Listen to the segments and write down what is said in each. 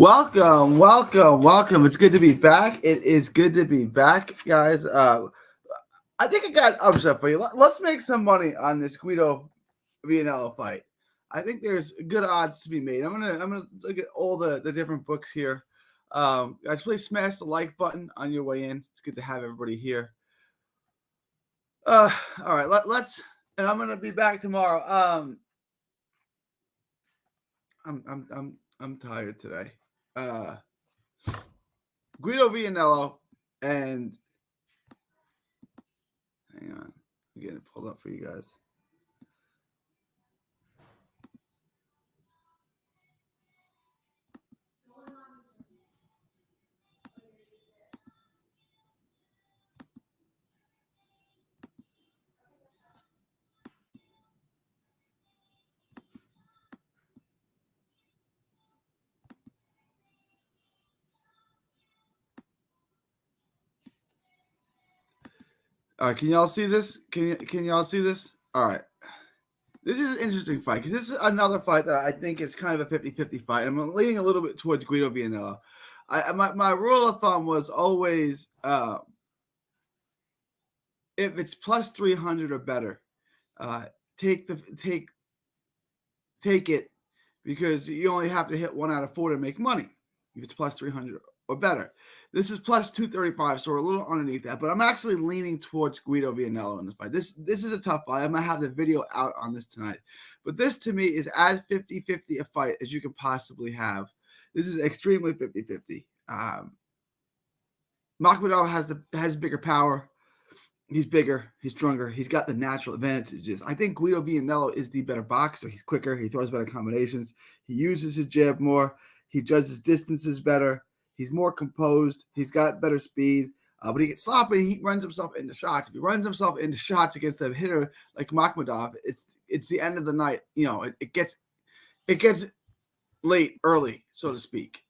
Welcome. It's good to be back. It is good to be back, guys. I think I got an upset for you. Let's make some money on this Guido Vianello fight. I think there's good odds to be made. I'm gonna look at all the different books here. Guys, please smash the like button on your way in. It's good to have everybody here. Uh, all right, let's. And I'm gonna be back tomorrow. I'm tired today. Uh, Guido Vianello and hang on, I'm getting it pulled up for you guys. Can y'all see this? Can y'all see this? All right. This is an interesting fight because this is another fight that I think is kind of a 50-50 fight. I'm leaning a little bit towards Guido Vianello. My rule of thumb was always if it's plus 300 or better, take it because you only have to hit 1 out of 4 to make money. If it's plus 300 or better. This is plus 235, so we're a little underneath that. But I'm actually leaning towards Guido Vianello in this fight. This is a tough fight. I'm going to have the video out on this tonight. But this, to me, is as 50-50 a fight as you can possibly have. This is extremely 50-50. Makhmudov has bigger power. He's bigger. He's stronger. He's got the natural advantages. I think Guido Vianello is the better boxer. He's quicker. He throws better combinations. He uses his jab more. He judges distances better. He's more composed. He's got better speed. But he gets sloppy. He runs himself into shots. If he runs himself into shots against a hitter like Makhmudov, it's the end of the night. You know, it gets late, early, so to speak.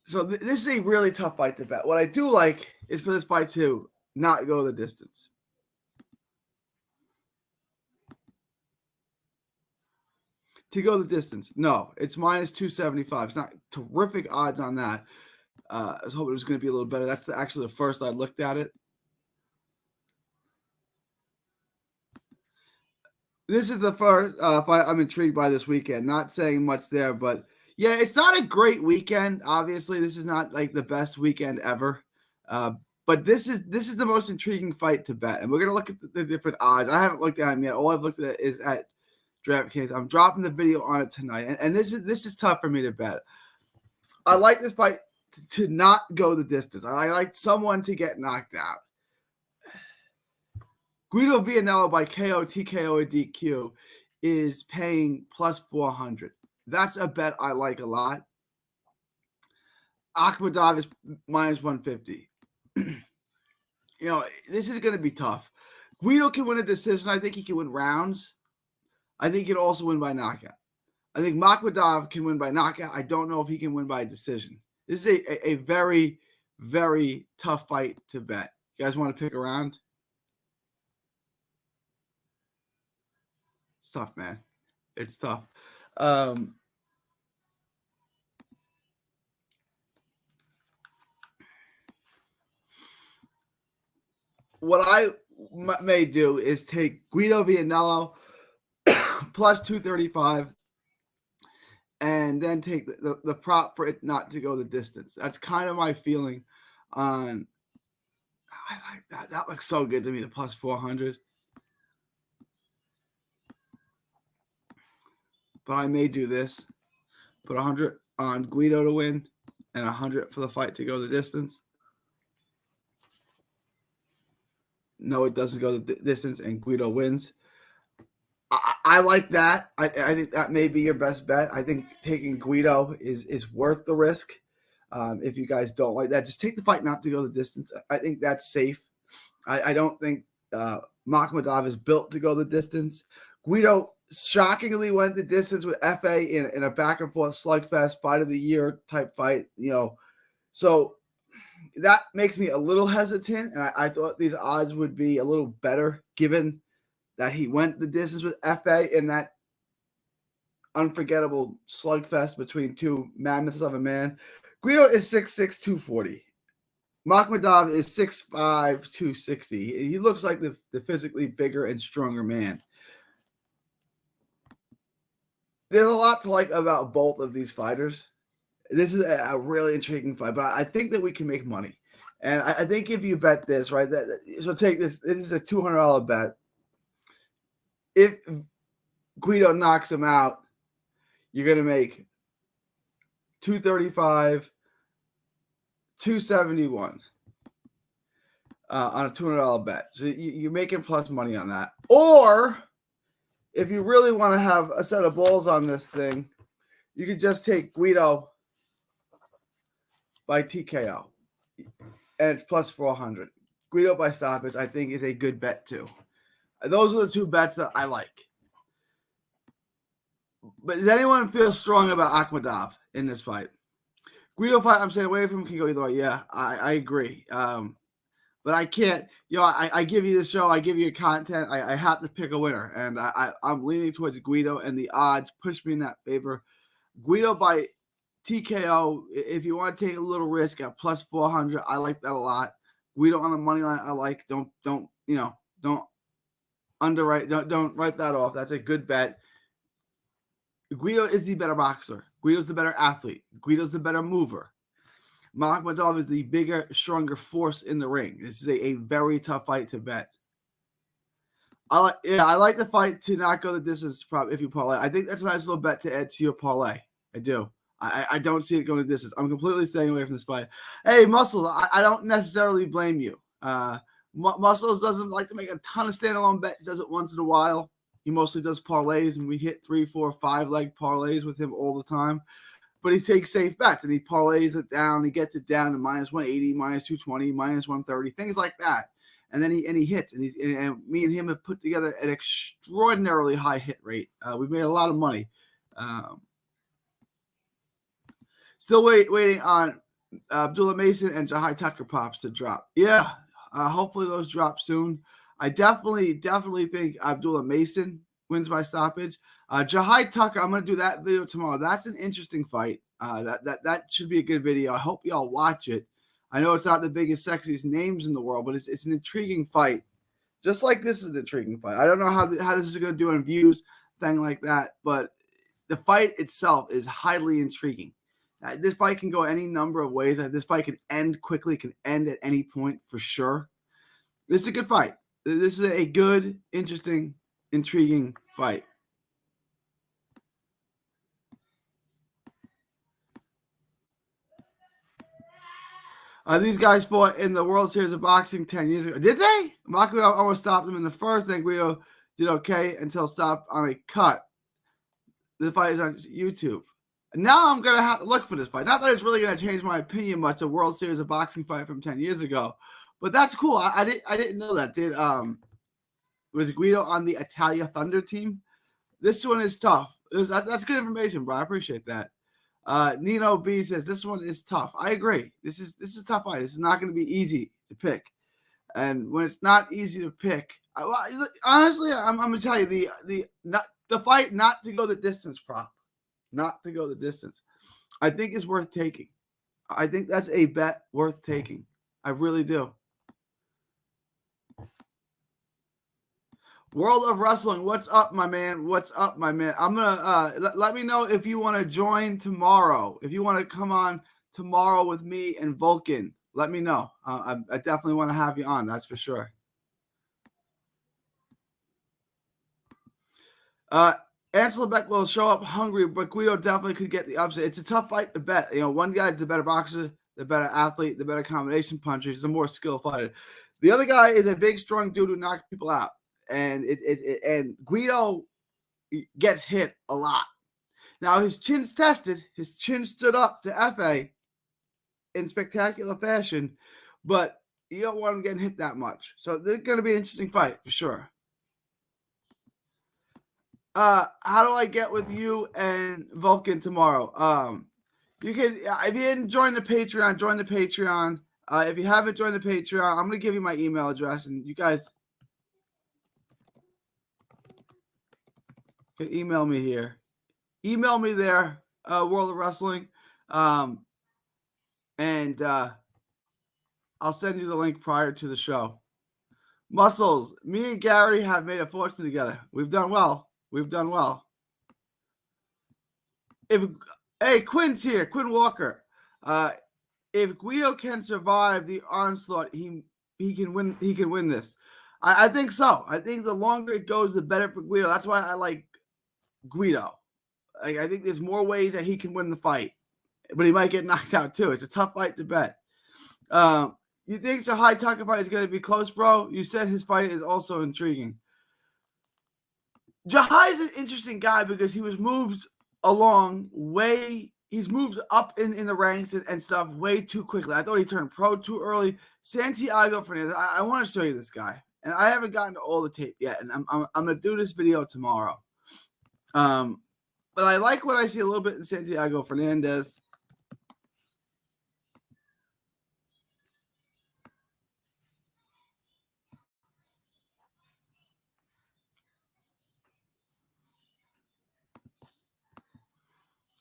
So this is a really tough fight to bet. What I do like is for this fight to not go the distance. To go the distance. No, it's minus 275. It's not terrific odds on that. I was hoping it was going to be a little better. That's actually the first I looked at it. This is the first fight I'm intrigued by this weekend. Not saying much there, but yeah, it's not a great weekend. Obviously, this is not like the best weekend ever. But this is the most intriguing fight to bet, and we're gonna look at the different odds. I haven't looked at them yet. All I've looked at is at DraftKings. I'm dropping the video on it tonight, and this is tough for me to bet. I like this fight to not go the distance. I like someone to get knocked out. Guido Vianello by KO, TKO, or DQ is paying plus 400. That's a bet I like a lot. Makhmudov is minus 150. You know, this is going to be tough. Guido can win a decision. I think he can win rounds. I think he can also win by knockout. I think Makhmudov can win by knockout. I don't know if he can win by decision. This is a very, very tough fight to bet. You guys want to pick a round? It's tough, man. It's tough. What I may do is take Guido Vianello plus 235 and then take the prop for it not to go the distance. That's kind of my feeling on. I like that. That looks so good to me, the plus 400. But I may do this. Put 100 on Guido to win and 100 for the fight to go the distance. No, it doesn't go the distance, and Guido wins. I like that. I think that may be your best bet. I think taking Guido is worth the risk. If you guys don't like that, just take the fight not to go the distance. I think that's safe. I don't think Makhmudov is built to go the distance. Guido shockingly went the distance with FA in a back and forth slugfest, fight of the year type fight. You know, so that makes me a little hesitant, and I thought these odds would be a little better given that he went the distance with FA in that unforgettable slugfest between two mammoths of a man. Guido is 6'6", 240. Makhmudov is 6'5", 260. He looks like the physically bigger and stronger man. There's a lot to like about both of these fighters. This is a really intriguing fight, but I think that we can make money. And I think if you bet this, right, so take this. This is a $200 bet. If Guido knocks him out, you're going to make $235, $271 on a $200 bet. So you're making plus money on that. Or if you really want to have a set of balls on this thing, you could just take Guido by TKO, and it's plus 400. Guido by stoppage, I think, is a good bet too. Those are the two bets that I like. But does anyone feel strong about Makhmudov in this fight? Guido fight, I'm staying away from him, can go either way. Yeah, I agree. But I can't, I give you the show, I give you content, I have to pick a winner. And I'm leaning towards Guido, and the odds push me in that favor. Guido by TKO, if you want to take a little risk at plus 400, I like that a lot. Guido on the money line, I like. Don't underwrite, don't write that off. That's a good bet. Guido is the better boxer. Guido's the better athlete. Guido's the better mover. Makhmudov is the bigger, stronger force in the ring. This is a very tough fight to bet. I like the fight to not go the distance if you parlay. I think that's a nice little bet to add to your parlay. I do. I don't see it going the distance. I'm completely staying away from this fight. Hey, Muscles, I don't necessarily blame you. Muscles doesn't like to make a ton of standalone bets. He does it once in a while. He mostly does parlays, and we hit 3, 4, 5 leg parlays with him all the time. But he takes safe bets, and he parlays it down. He gets it down to minus 180, minus 220, minus 130, things like that. And then he hits, and me and him have put together an extraordinarily high hit rate. We've made a lot of money. Still waiting on Abdullah Mason and Jahai Tucker pops to drop. Yeah, hopefully those drop soon. I definitely think Abdullah Mason wins by stoppage. Jahai Tucker, I'm going to do that video tomorrow. That's an interesting fight. That should be a good video. I hope y'all watch it. I know it's not the biggest, sexiest names in the world, but it's an intriguing fight. Just like this is an intriguing fight. I don't know how this is going to do in views, thing like that, but the fight itself is highly intriguing. This fight can go any number of ways. This fight can end quickly, can end at any point for sure. This is a good fight. This is a good, interesting, intriguing fight. These guys fought in the World Series of Boxing 10 years ago. Did they? Makhmudov almost stopped them in the first. Then Guido did okay until stopped on a cut. The fight is on YouTube. Now I'm going to have to look for this fight. Not that it's really going to change my opinion much, a World Series of Boxing fight from 10 years ago. But that's cool. I didn't know that. Was Guido on the Italia Thunder team? This one is tough. That's good information, bro. I appreciate that. Nino B says this one is tough. I agree. This is a tough fight. This is not going to be easy to pick. And when it's not easy to pick, honestly, I'm going to tell you the fight not to go the distance prop. Not to go the distance, I think is worth taking. I think that's a bet worth taking. I really do. World of Wrestling, what's up, my man? What's up, my man? I'm gonna let me know if you want to join tomorrow. If you want to come on tomorrow with me and Vulcan, let me know. I definitely want to have you on. That's for sure. Ansel Beck will show up hungry, but Guido definitely could get the upset. It's a tough fight to bet. One guy's the better boxer, the better athlete, the better combination puncher. He's a more skilled fighter. The other guy is a big, strong dude who knocks people out. And and Guido gets hit a lot. Now his chin's tested. His chin stood up to FA in spectacular fashion, but you don't want him getting hit that much. So this is going to be an interesting fight for sure. How do I get with you and Vulcan tomorrow? You can, if you didn't join the Patreon, join the Patreon. If you haven't joined the Patreon, I'm going to give you my email address, and you guys can email me here. email me there, World of Wrestling, and I'll send you the link prior to the show. Muscles, me and Gary have made a fortune together. We've done well. Hey, Quinn's here, Quinn Walker. If Guido can survive the onslaught, he can win. He can win this. I think so. I think the longer it goes, the better for Guido. That's why I like Guido. I think there's more ways that he can win the fight, but he might get knocked out too. It's a tough fight to bet. You think Jahai Tucker fight is going to be close, bro? You said his fight is also intriguing. Jahai is an interesting guy because he was moved along he's moved up in the ranks and stuff way too quickly. I thought he turned pro too early. Santiago Fernandez, I want to show you this guy. And I haven't gotten to all the tape yet. And I'm going to do this video tomorrow. But I like what I see a little bit in Santiago Fernandez.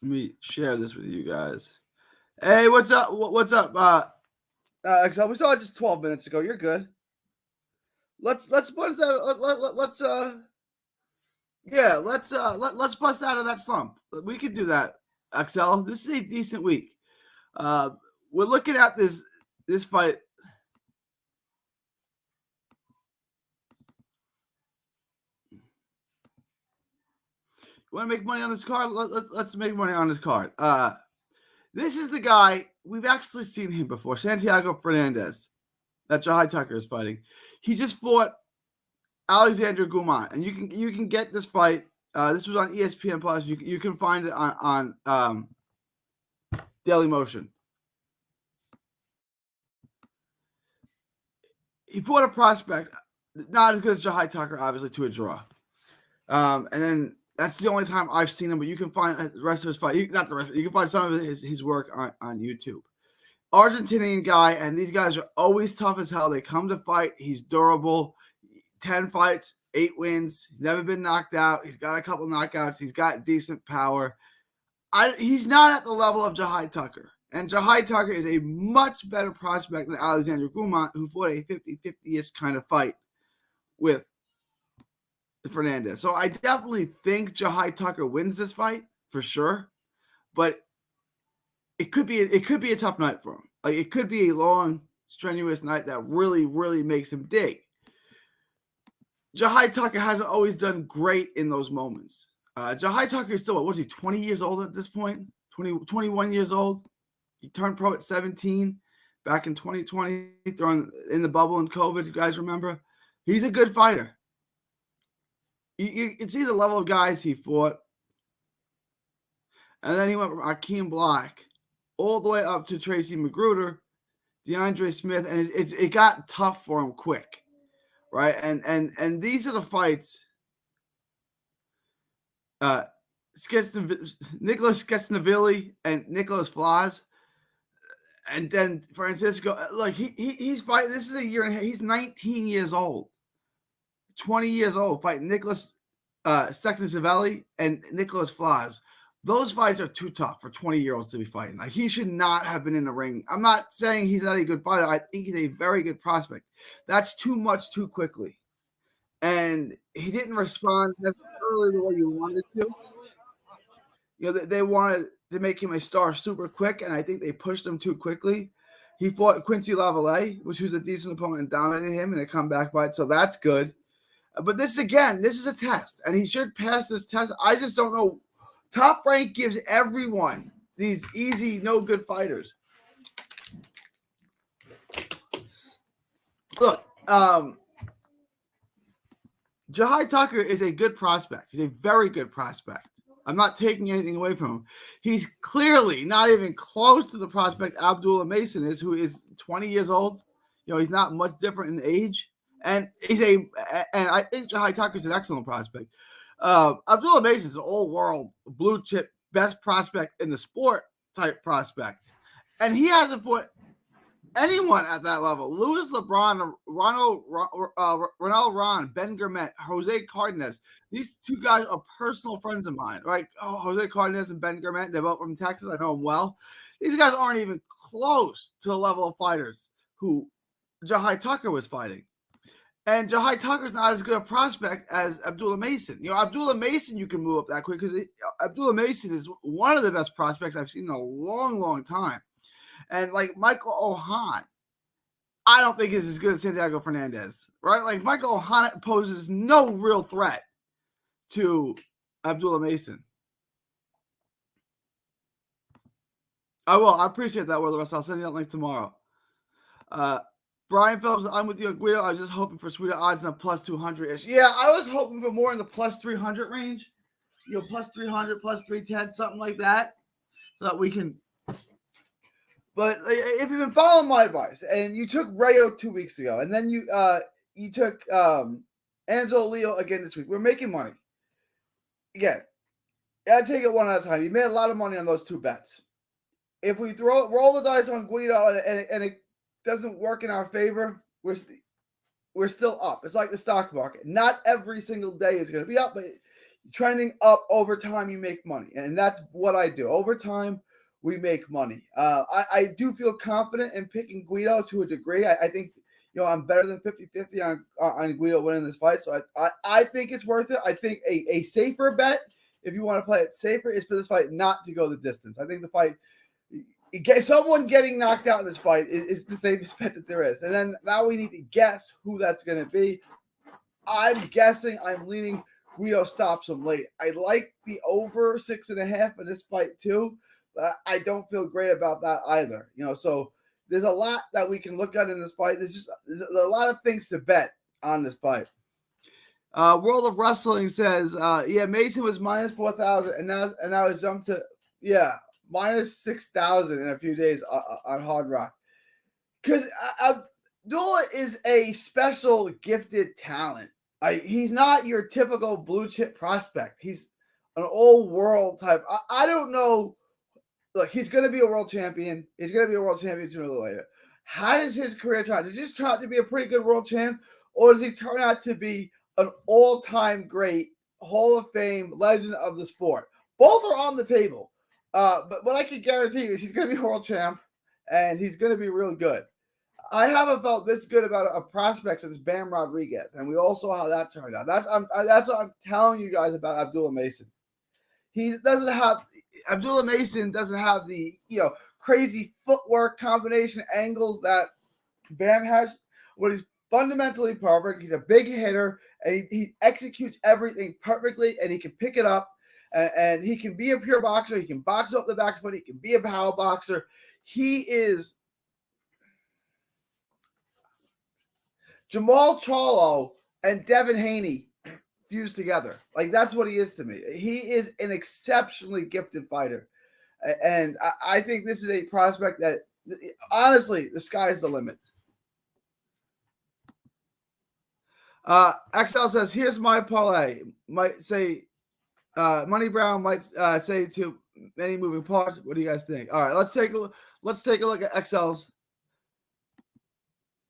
Let me share this with you guys. Hey, what's up? What's up? Excel, we saw it just 12 minutes ago. You're good. Let's bust out. Let's bust out of that slump. We could do that, Excel. This is a decent week. We're looking at this fight. You want to make money on this card? Let's make money on this card. This is the guy, we've actually seen him before, Santiago Fernandez, that Jahai Tucker is fighting. He just fought Alexander Gumont, and you can get this fight. This was on ESPN Plus. You can find it on Daily Motion. He fought a prospect, not as good as Jahai Tucker, obviously, to a draw. And then that's the only time I've seen him, but you can find the rest of his fight. You can find some of his work on YouTube. Argentinian guy, and these guys are always tough as hell. They come to fight. He's durable. 10 fights, 8 wins. He's never been knocked out. He's got a couple knockouts. He's got decent power. He's not at the level of Jahai Tucker. And Jahai Tucker is a much better prospect than Alexander Gumont, who fought a 50-50-ish kind of fight with Fernandez. So I definitely think Jahai Tucker wins this fight for sure, but it could be a tough night for him. Like, it could be a long, strenuous night that really, really makes him dig. Jahai Tucker hasn't always done great in those moments. Jahai Tucker is still, what was he, 20 years old at this point? 21 years old. He turned pro at 17 back in 2020, in the bubble and COVID. You guys remember? He's a good fighter. You can see the level of guys he fought. And then he went from Akeem Black all the way up to Tracy Magruder, DeAndre Smith, and it got tough for him quick, right? And these are the fights. Nicholas Skesnavilli and Nicholas Flaz, and then Francisco. Like he's fighting. This is a year and a half. He's 19 years old. 20 years old, fighting Nicholas Skesnavilli and Nicholas Flaz. Those fights are too tough for 20-year-olds to be fighting. Like, he should not have been in the ring. I'm not saying he's not a good fighter. I think he's a very good prospect. That's too much too quickly. And he didn't respond necessarily the way you wanted to. You know, they wanted to make him a star super quick, and I think they pushed him too quickly. He fought Quincy Lavallee, which was a decent opponent, and dominated him in a comeback fight, so that's good. But this is a test, and he should pass this test. I just don't know. Top Rank gives everyone these easy, no good fighters. Look, Jahai Tucker is a good prospect. He's a very good prospect. I'm not taking anything away from him. He's clearly not even close to the prospect Abdullah Mason is, who is 20 years old. You know, he's not much different in age. And and I think Jahai Tucker is an excellent prospect. Abdullah Mason is an all-world, blue-chip, best prospect in the sport type prospect. And he hasn't fought anyone at that level. Louis LeBron, Ronald Ron, Ben Garnett, Jose Cardenas. These two guys are personal friends of mine, right? Oh, Jose Cardenas and Ben Garnett, they're both from Texas. I know them well. These guys aren't even close to the level of fighters who Jahai Tucker was fighting. And Jahai Tucker's not as good a prospect as Abdullah Mason. Abdullah Mason, you can move up that quick because Abdullah Mason is one of the best prospects I've seen in a long, long time. And like Michael Ohan, I don't think is as good as Santiago Fernandez, right? Like Michael Ohan poses no real threat to Abdullah Mason. I will. I appreciate that, Will. I'll send you that link tomorrow. Brian Phillips, I'm with you on Guido. I was just hoping for sweeter odds than a plus 200-ish. Yeah, I was hoping for more in the plus 300 range. Plus 300, plus 310, something like that. So that we can. But if you've been following my advice, and you took Rayo 2 weeks ago, and then you took Angelo Leo again this week, we're making money. Again, gotta take it one at a time. You made a lot of money on those two bets. If we roll the dice on Guido and it doesn't work in our favor, we're still up. It's like the stock market. Not every single day is going to be up, but trending up over time, you make money. And that's what I do. Over time, we make money. I do feel confident in picking Guido to a degree. I think, I'm better than 50-50 on Guido winning this fight. So I think it's worth it. I think a safer bet, if you want to play it safer, is for this fight not to go the distance. I think the fight, someone getting knocked out in this fight is the safest bet that there is. And then now we need to guess who that's going to be. I'm guessing I'm leaning Guido stops him late. I like the over 6.5 in this fight too, but I don't feel great about that either. So there's a lot that we can look at in this fight. There's a lot of things to bet on this fight. World of Wrestling says, Mason was minus 4,000 and now it's jumped to minus 6,000 in a few days on Hard Rock. Because Abdullah is a special gifted talent. He's not your typical blue chip prospect. He's an old world type. I don't know. Look, he's going to be a world champion. He's going to be a world champion sooner or later. How does his career turn out? Does he just turn out to be a pretty good world champ? Or does he turn out to be an all-time great Hall of Fame legend of the sport? Both are on the table. But what I can guarantee you is he's going to be a world champ, and he's going to be really good. I haven't felt this good about a prospect since Bam Rodriguez, and we all saw how that turned out. That's what I'm telling you guys about Abdullah Mason. Abdullah Mason doesn't have the crazy footwork combination angles that Bam has. What he's fundamentally perfect. He's a big hitter, and he executes everything perfectly, and he can pick it up. And he can be a pure boxer. He can box up the back, but he can be a power boxer. He is Jamal Charlo and Devin Haney fused together. Like, that's what he is to me. He is an exceptionally gifted fighter. And I think this is a prospect that, honestly, the sky's the limit. XL says, here's my parlay. Might say... Money Brown might say too many moving parts. What do you guys think? All right, let's take a look at XL's.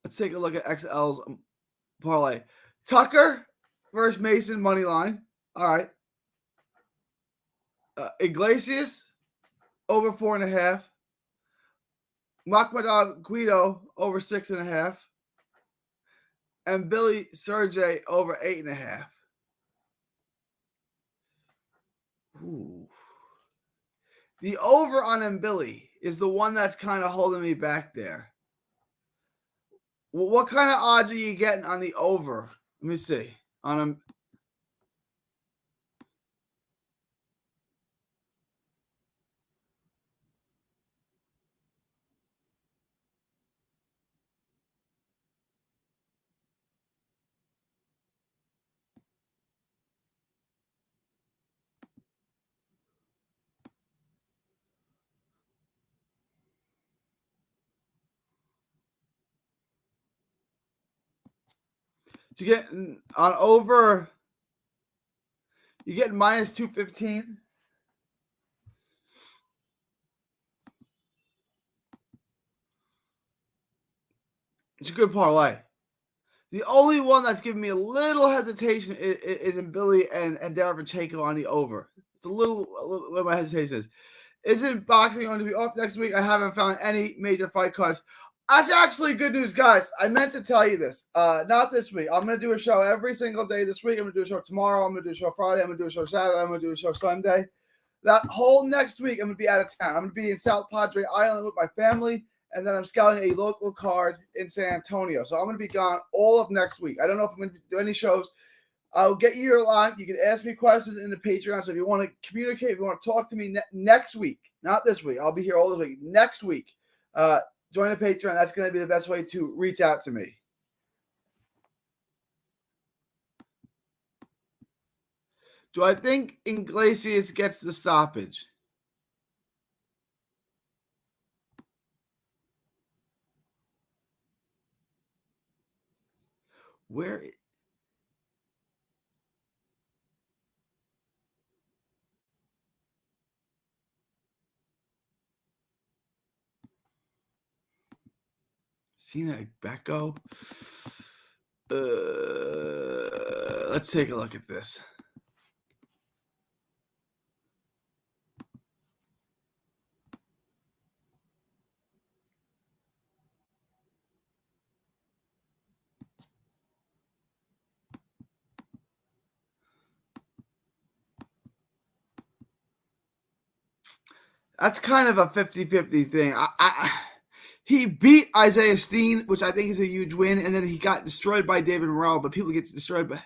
Let's take a look at XL's parlay. Tucker versus Mason money line. All right. Iglesias over 4.5. Makhmudov Guido over 6.5. And Billy Sergey over 8.5. Ooh. The over on Mbili is the one that's kind of holding me back there. Well, what kind of odds are you getting on the over? Let me see. On him. To get on over, you get minus 215. It's a good parlay. The only one that's giving me a little hesitation is in Billy and Derevchenko on the over. It's a little where my hesitation is. Isn't boxing going to be off next week? I haven't found any major fight cards. That's actually good news, guys. I meant to tell you this. Not this week. I'm going to do a show every single day this week. I'm going to do a show tomorrow. I'm going to do a show Friday. I'm going to do a show Saturday. I'm going to do a show Sunday. That whole next week, I'm going to be out of town. I'm going to be in South Padre Island with my family. And then I'm scouting a local card in San Antonio. So I'm going to be gone all of next week. I don't know if I'm going to do any shows. I'll get you your lock. You can ask me questions in the Patreon. So if you want to communicate, if you want to talk to me next week, not this week, I'll be here all this week. Next week, join the Patreon. That's going to be the best way to reach out to me. Do I think Iglesias gets the stoppage? Where? Cena Becco. Let's take a look at this. That's kind of a 50-50 thing. He beat Isaiah Steen, which I think is a huge win, and then he got destroyed by David Morrell, but people get destroyed by...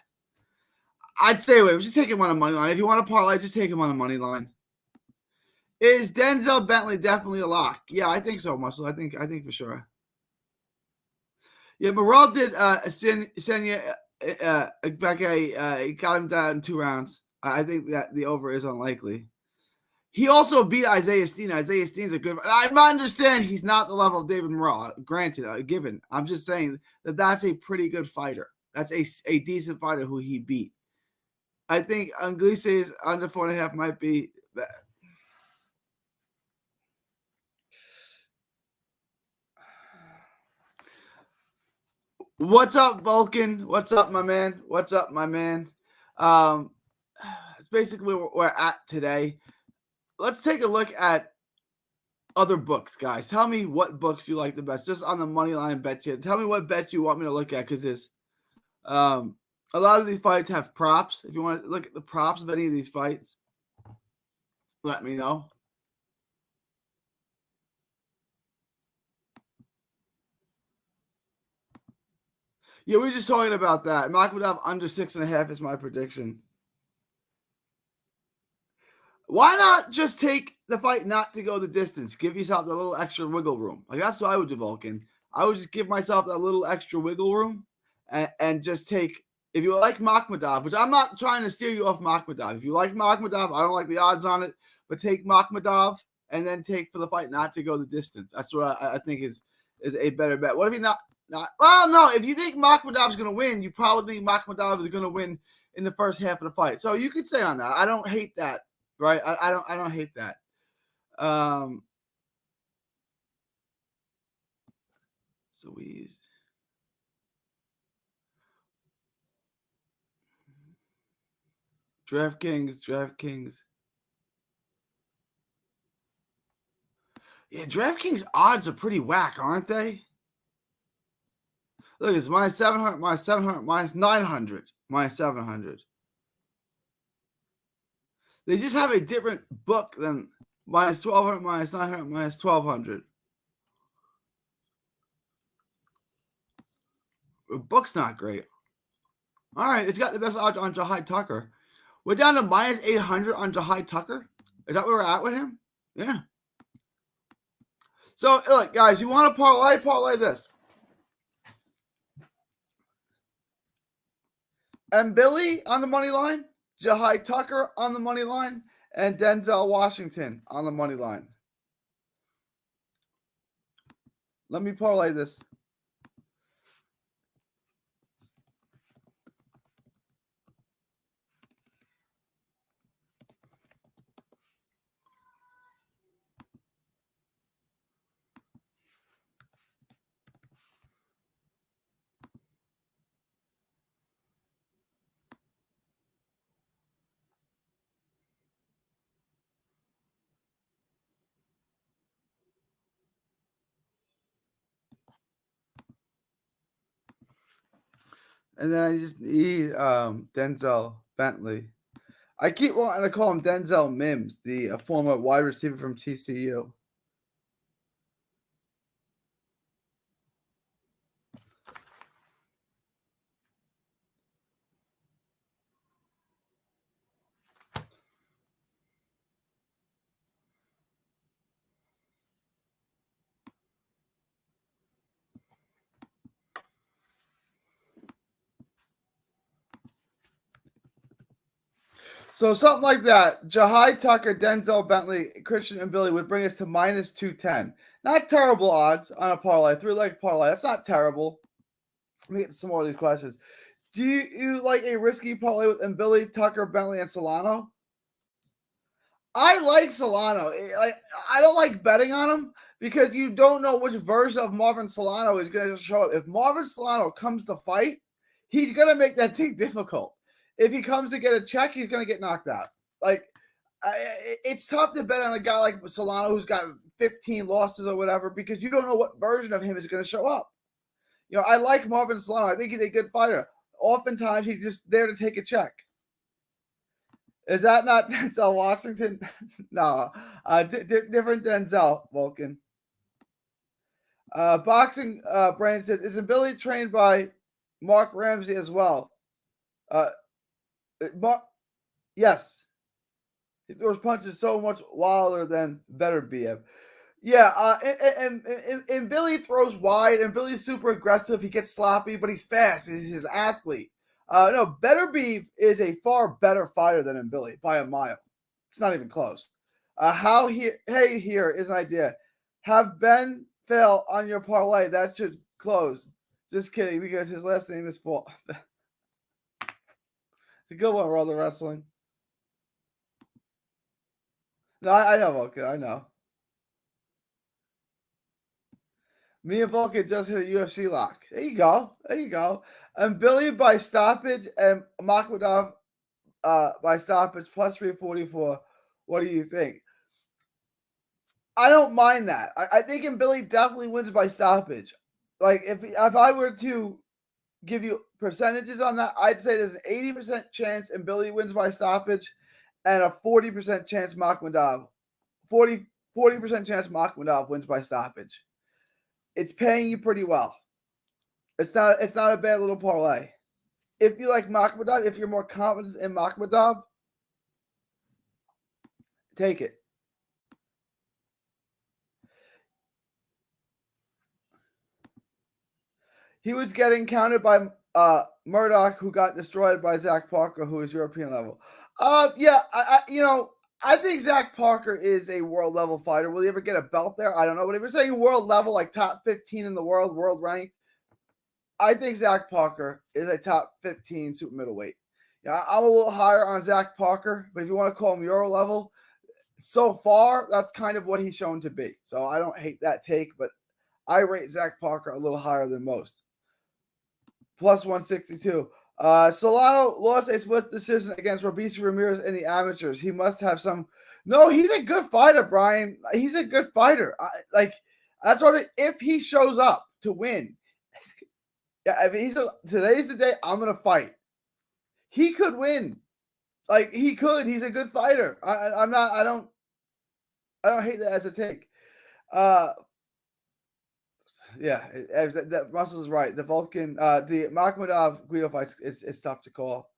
I'd stay away. Just take him on a money line. If you want to parlay, just take him on a money line. Is Denzel Bentley definitely a lock? Yeah, I think so, Muscle. I think for sure. Yeah, Morrell did Senya Bekele. He got him down in 2 rounds. I think that the over is unlikely. He also beat Isaiah Steen. Isaiah Steen's a good... I understand he's not the level of David Morrell. Granted, given. I'm just saying that that's a pretty good fighter. That's a decent fighter who he beat. I think Iglesias under 4.5 might be... What's up, Vulcan? What's up, my man? What's up, my man? It's basically where we're at today. Let's take a look at other books, guys. Tell me what books you like the best. Just on the money line bet you. Tell me what bets you want me to look at, because there's a lot of these fights have props. If you want to look at the props of any of these fights, let me know. Yeah, we were just talking about that. Makhmudov under 6.5 is my prediction. Why not just take the fight not to go the distance? Give yourself a little extra wiggle room. Like, that's what I would do, Vulcan. I would just give myself that little extra wiggle room and just take, if you like Makhmudov, which I'm not trying to steer you off Makhmudov. If you like Makhmudov, I don't like the odds on it, but take Makhmudov and then take for the fight not to go the distance. That's what I think is a better bet. What if you not? Well, no, if you think Makhmudov is going to win, you probably think Makhmudov is going to win in the first half of the fight. So you could say on that. I don't hate that. Right, I don't hate that. So we DraftKings. Yeah, DraftKings odds are pretty whack, aren't they? Look, it's minus 700, minus 700, minus 900, minus 700. They just have a different book than minus 1,200, minus 900, minus 1,200. The book's not great. All right, it's got the best odds on Jahai Tucker. We're down to minus 800 on Jahai Tucker. Is that where we're at with him? Yeah. So, look, guys, you want to parlay this. And Billy on the money line, Jahai Tucker on the money line, and Denzel Washington on the money line. Let me parlay this. And then I just need Denzel Bentley. I keep wanting to call him Denzel Mims, the former wide receiver from TCU. So something like that. Jahai Tucker, Denzel Bentley, Christian, and Billy would bring us to minus 210. Not terrible odds on a parlay, 3-leg parlay. That's not terrible. Let me get to some more of these questions. Do you like a risky parlay with Billy, Tucker, Bentley, and Solano? I like Solano. I don't like betting on him because you don't know which version of Marvin Solano is going to show up. If Marvin Solano comes to fight, he's going to make that thing difficult. If he comes to get a check, he's going to get knocked out. It's tough to bet on a guy like Solano who's got 15 losses or whatever because you don't know what version of him is going to show up. I like Marvin Solano. I think he's a good fighter. Oftentimes, he's just there to take a check. Is that not Denzel Washington? No, different Denzel Vulcan. Boxing Brain says, isn't Billy trained by Mark Ramsey as well? Yes. He throws punches so much wilder than better BM. Yeah, and Billy throws wide, and Billy's super aggressive. He gets sloppy, but he's fast. He's an athlete. No, Better Beef is a far better fighter than Billy by a mile. It's not even close. Here is an idea. Have Ben fail on your parlay. That should close. Just kidding, because his last name is Paul. It's a good one, World of Wrestling. No, I know, Vulcan. I know. Me and Vulcan just hit a UFC lock. There you go. And Billy by stoppage and Makhmudov by stoppage plus 344. What do you think? I don't mind that. I think Billy definitely wins by stoppage. Like if I were to give you percentages on that, I'd say there's an 80% chance Billy wins by stoppage and a 40% chance Makhmudov. 40% chance Makhmudov wins by stoppage. It's paying you pretty well. It's not a bad little parlay. If you like Makhmudov, if you're more confident in Makhmudov, take it. He was getting counted by Murdoch, who got destroyed by Zach Parker, who is European level. I think Zach Parker is a world level fighter. Will he ever get a belt there? I don't know. But if you're saying world level, like top 15 in the world ranked, I think Zach Parker is a top 15 super middleweight. Yeah, I'm a little higher on Zach Parker, but if you want to call him Euro level, so far that's kind of what he's shown to be. So I don't hate that take, but I rate Zach Parker a little higher than most. Plus 162. Solano lost a split decision against Robeisy Ramirez in the amateurs. He must have some. No, he's a good fighter, Brian. He's a good fighter. That's what. If he shows up to win, yeah. I mean, today's the day. I'm gonna fight. He could win. Like he could. He's a good fighter. I'm not. I don't hate that as a take. Yeah, that Russell's right. The Vulcan, the Makhmudov Guido fights, it's tough to call.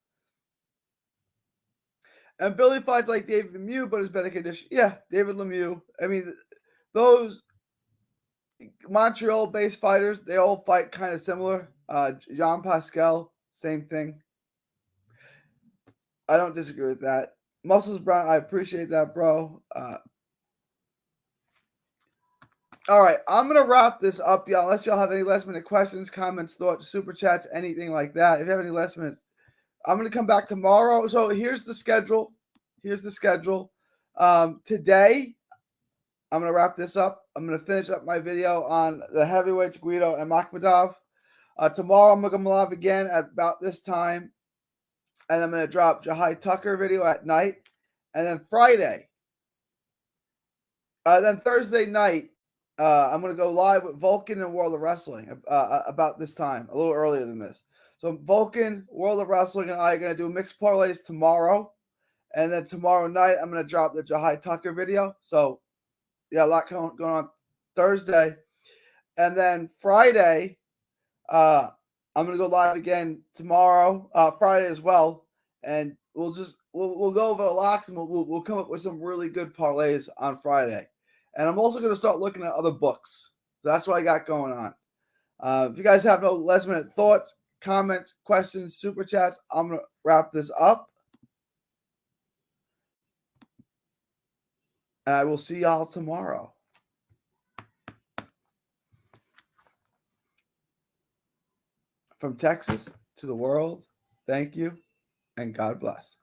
And Billy fights like David Lemieux, but is better condition. Yeah, David Lemieux. I mean, those Montreal-based fighters, they all fight kind of similar. Jean Pascal, same thing. I don't disagree with that. Muscles Brown, I appreciate that, bro. All right, I'm going to wrap this up, y'all. Unless y'all have any last-minute questions, comments, thoughts, super chats, anything like that. If you have any last-minute, I'm going to come back tomorrow. So here's the schedule. Today, I'm going to wrap this up. I'm going to finish up my video on the heavyweights, Guido and Makhmudov. Tomorrow, I'm going to come live again at about this time. And I'm going to drop Jahai Tucker video at night. And then Thursday night, I'm going to go live with Vulcan and World of Wrestling about this time, a little earlier than this. So Vulcan, World of Wrestling, and I are going to do mixed parlays tomorrow. And then tomorrow night, I'm going to drop the Jahai Tucker video. So, yeah, a lot going on Thursday. And then Friday, I'm going to go live again tomorrow, Friday as well. And we'll go over the locks, and we'll come up with some really good parlays on Friday. And I'm also going to start looking at other books. So that's what I got going on. If you guys have no last minute thoughts, comments, questions, super chats, I'm going to wrap this up. And I will see y'all tomorrow. From Texas to the world, thank you, and God bless.